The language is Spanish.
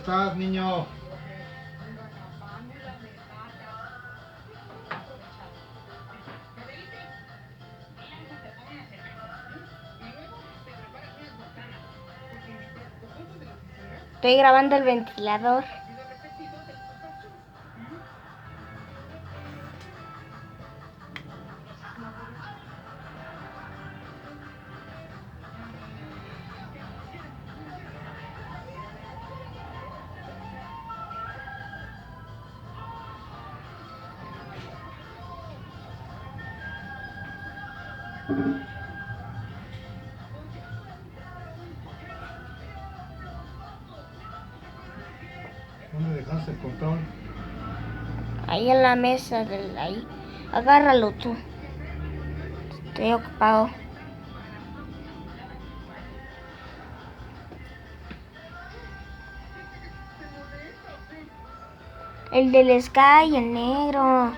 estás, niño? Estoy grabando el ventilador. ¿Dónde dejaste el control? Ahí en la mesa ahí. Agárralo tú. Estoy ocupado. El del Sky, el negro.